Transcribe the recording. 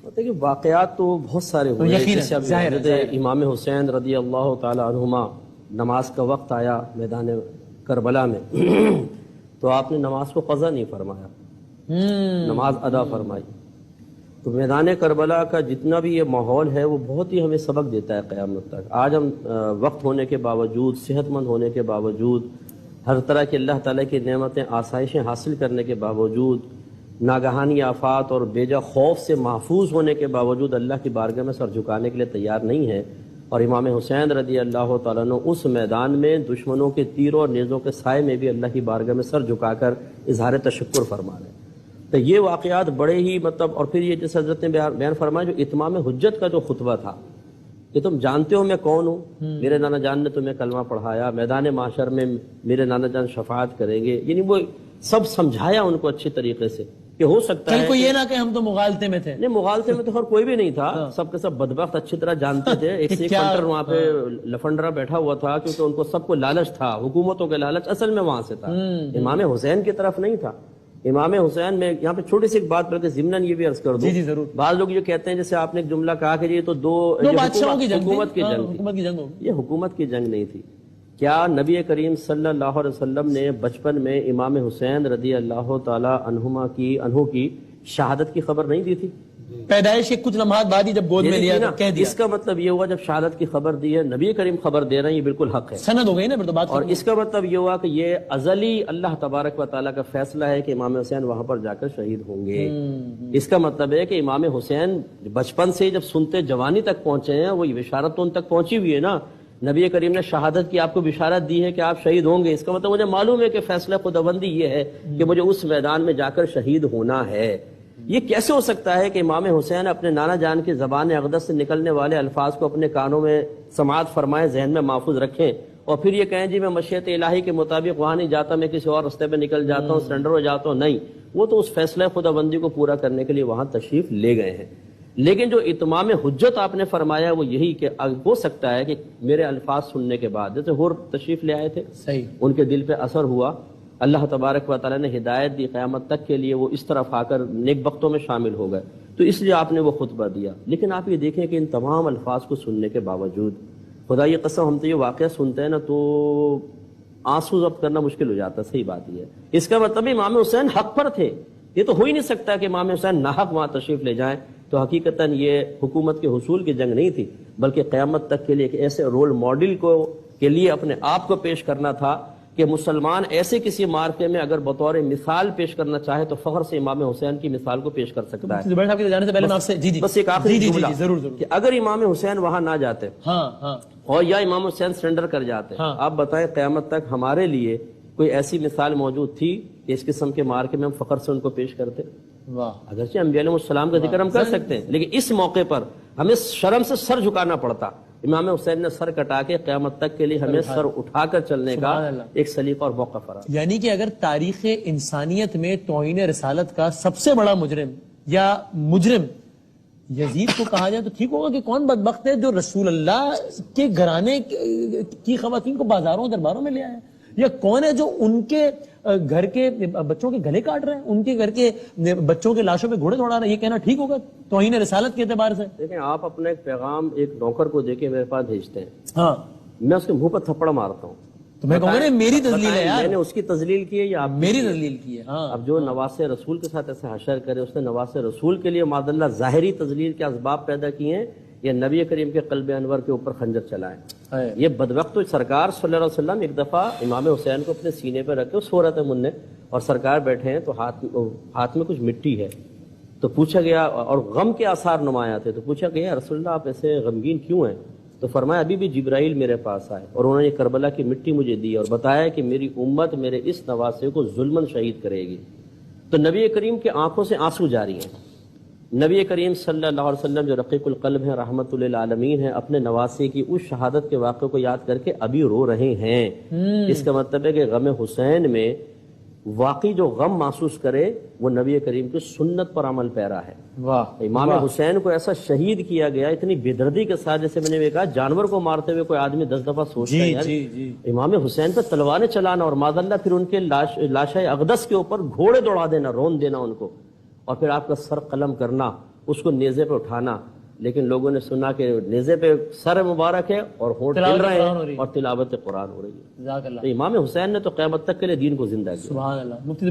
دیکھیے واقعات تو بہت سارے ہوئے ہیں، جیسے اب حضرت امام حسین رضی اللہ تعالی عنہما نماز کا وقت آیا میدان کربلا میں تو آپ نے نماز کو قضا نہیں فرمایا، نماز ادا فرمائی۔ تو میدان کربلا کا جتنا بھی یہ ماحول ہے وہ بہت ہی ہمیں سبق دیتا ہے قیامت تک۔ آج ہم وقت ہونے کے باوجود، صحت مند ہونے کے باوجود، ہر طرح کے اللہ تعالیٰ کی نعمتیں آسائشیں حاصل کرنے کے باوجود، ناگہانی آفات اور بیجا خوف سے محفوظ ہونے کے باوجود اللہ کی بارگاہ میں سر جھکانے کے لیے تیار نہیں ہیں۔ اور امام حسین رضی اللہ تعالیٰ عنہ اس میدان میں دشمنوں کے تیروں اور نیزوں کے سائے میں بھی اللہ کی بارگاہ میں سر جھکا کر اظہار تشکر فرما رہے ہیں۔ تو یہ واقعات بڑے ہی اور پھر یہ جیسے حضرت نے بیان فرمایا جو اتمام حجت کا جو خطبہ تھا کہ تم جانتے ہو میں کون ہوں، میرے نانا جان نے تمہیں کلمہ پڑھایا، میدان محشر میں میرے نانا جان شفاعت کریں گے، یعنی وہ سب سمجھایا ان کو اچھے طریقے سے کہ ہو سکتا ہے کوئی یہ نہ کہ ہم تو مغالطے میں تھے۔ نہیں، مغالطے میں تو خیر کوئی بھی نہیں تھا، سب کے سب بدبخت اچھی طرح جانتے تھے۔ ایک سے ایک فنڈر وہاں پہ لفنڈرا بیٹھا ہوا تھا کیونکہ ان کو سب کو لالچ تھا، حکومتوں کے لالچ اصل میں وہاں سے تھا، امام حسین کی طرف نہیں تھا۔ امام حسین میں یہاں پہ چھوٹی سی ایک بات بلکہ ضمناً یہ بھی عرض کر دوں، جی ضرور۔ بعض لوگ یہ کہتے ہیں جیسے آپ نے ایک جملہ کہا کہ یہ تو دو بادشاہوں کی جنگ، حکومت کی جنگ تھی۔ یہ حکومت کی جنگ نہیں تھی۔ کیا نبی کریم صلی اللہ علیہ وسلم نے بچپن میں امام حسین رضی اللہ تعالی عنہما کی شہادت کی خبر نہیں دی تھی؟ پیدائش کے کچھ لمحات بعد ہی جب گود میں لیا کہہ دیا۔ اس کا مطلب یہ ہوا جب شہادت کی خبر دی ہے نبی کریم خبر دے رہے ہیں، یہ بالکل حق ہے، سند ہو گئی نا پھر تو بات۔ اور اس کا مطلب یہ ہوا کہ یہ ازلی اللہ تبارک و تعالیٰ کا فیصلہ ہے کہ امام حسین وہاں پر جا کر شہید ہوں گے۔ اس کا مطلب ہے کہ امام حسین بچپن سے جب سنتے جوانی تک پہنچے ہیں، وہ بشارت تو ان تک پہنچی ہوئی ہے نا، نبی کریم نے شہادت کی، آپ کو بشارت دی ہے کہ آپ شہید ہوں گے۔ اس کا مطلب مجھے معلوم ہے کہ فیصلہ خداوندی یہ ہے کہ مجھے اس میدان میں جا کر شہید ہونا ہے۔ یہ کیسے ہو سکتا ہے کہ امام حسین اپنے نانا جان کی زبان اقدس سے نکلنے والے الفاظ کو اپنے کانوں میں سماعت فرمائیں، ذہن میں محفوظ رکھیں، اور پھر یہ کہیں جی میں مشیت الہی کے مطابق وہاں نہیں جاتا، میں کسی اور رستے پہ نکل جاتا ہوں، سرنڈر ہو جاتا ہوں؟ نہیں، وہ تو اس فیصلہ خداوندی کو پورا کرنے کے لیے وہاں تشریف لے گئے ہیں۔ لیکن جو اتمام حجت آپ نے فرمایا وہ یہی کہ ہو سکتا ہے کہ میرے الفاظ سننے کے بعد، جیسے ہور تشریف لے آئے تھے، صحیح، ان کے دل پہ اثر ہوا، اللہ تبارک و تعالیٰ نے ہدایت دی، قیامت تک کے لیے وہ اس طرف آ کر نیک بختوں میں شامل ہو گئے، تو اس لیے آپ نے وہ خطبہ دیا۔ لیکن آپ یہ دیکھیں کہ ان تمام الفاظ کو سننے کے باوجود، خدا یہ قسم ہم تو یہ واقعہ سنتے ہیں نا تو آنسو ضبط کرنا مشکل ہو جاتا ہے۔ صحیح بات یہ ہے، اس کا مطلب امام حسین حق پر تھے، یہ تو ہو ہی نہیں سکتا کہ امام حسین ناحق وہاں تشریف لے جائیں۔ تو حقیقتاً یہ حکومت کے حصول کی جنگ نہیں تھی، بلکہ قیامت تک کے لیے ایک ایسے رول ماڈل کے لیے اپنے آپ کو پیش کرنا تھا کہ مسلمان ایسے کسی معرکے میں اگر بطور مثال پیش کرنا چاہے تو فخر سے امام حسین کی مثال کو پیش کر سکتا ہے۔ زبیر صاحب کے جانے سے پہلے میں آپ سے بس ایک آخری جملہ ضرور کہ اگر امام حسین وہاں نہ جاتے اور یا امام حسین سرنڈر کر جاتے، آپ بتائیں قیامت تک ہمارے لیے کوئی ایسی مثال موجود تھی کہ اس قسم کے معرکے میں ہم فخر سے ان کو پیش کرتے؟ اگرچہ انبیاء علیہ السلام کا ذکر ہم کر سکتے ہیں، لیکن اس موقع پر ہمیں شرم سے سر جھکانا پڑتا۔ امام حسین نے سر کٹا کے قیامت تک کے لیے ہمیں سر اٹھا کر چلنے کا ایک سلیقہ اور موقع فراہم۔ یعنی کہ اگر تاریخ انسانیت میں توہین رسالت کا سب سے بڑا مجرم یا مجرم یزید کو کہا جائے تو ٹھیک ہوگا کہ کون بدبخت ہے جو رسول اللہ کے گھرانے کی خواتین کو بازاروں درباروں میں لے آیا، یا کون ہے جو ان کے گھر کے بچوں کے گلے کاٹ رہے ہیں، ان کے گھر کے بچوں کے لاشوں پہ گھوڑے دوڑا رہے ہیں؟ یہ کہنا ٹھیک ہوگا توہین رسالت کے اعتبار سے؟ دیکھیں، آپ اپنا ایک پیغام ایک نوکر کو دے کے میرے پاس بھیجتے ہیں، ہاں، میں اس کے منہ پر تھپڑ مارتا ہوں تو میں کہوں گا میری تذلیل ہے یار، میں نے اس کی تذلیل کی ہے یا آپ میری تذلیل کی ہے؟ ہاں، اب جو نواز رسول کے ساتھ ایسے حشر کرے، اس نے نواز رسول کے لیے معاذ اللہ ظاہری تذلیل کے اسباب پیدا کیے ہیں، یا نبی کریم کے قلب انور کے اوپر خنجر چلائیں۔ یہ بدبخت تو سرکار صلی اللہ علیہ وسلم ایک دفعہ امام حسین کو اپنے سینے پہ رکھ کے سو رہے تھے منہ، اور سرکار بیٹھے ہیں تو ہاتھ میں کچھ مٹی ہے، تو پوچھا گیا، اور غم کے آثار نمایاں تھے، تو پوچھا گیا رسول اللہ آپ ایسے غمگین کیوں ہیں؟ تو فرمایا ابھی بھی جبرائیل میرے پاس آئے اور انہوں نے کربلا کی مٹی مجھے دی اور بتایا کہ میری امت میرے اس نواسے کو ظلماً شہید کرے گی۔ تو نبی کریم کے آنکھوں سے آنسو جاری ہیں۔ نبی کریم صلی اللہ علیہ وسلم جو رقیق القلب ہیں، رحمت للعالمین ہیں، اپنے نواسے کی اس شہادت کے واقعے کو یاد کر کے ابھی رو رہے ہیں۔ اس کا مطلب ہے کہ غم حسین میں واقعی جو غم محسوس کرے وہ نبی کریم کی سنت پر عمل پیرا ہے۔ امام حسین کو ایسا شہید کیا گیا اتنی بے دردی کے ساتھ، جیسے میں نے کہا جانور کو مارتے ہوئے کوئی آدمی 10 دفعہ سوچتا ہے یار امام حسین پہ تلواریں چلانا، اور معاذ اللہ پھر ان کے لاشۂ اقدس کے اوپر گھوڑے دوڑا دینا، رون دینا ان کو، اور پھر آپ کا سر قلم کرنا اس کو نیزے پہ اٹھانا، لیکن لوگوں نے سنا کہ نیزے پہ سر مبارک ہے اور ہونٹ ہل رہے ہیں اور تلاوت قرآن ہو رہی ہے۔ جزاک اللہ۔ تو امام حسین نے تو قیامت تک کے لیے دین کو زندہ کیا۔ سبحان اللہ۔ مفتی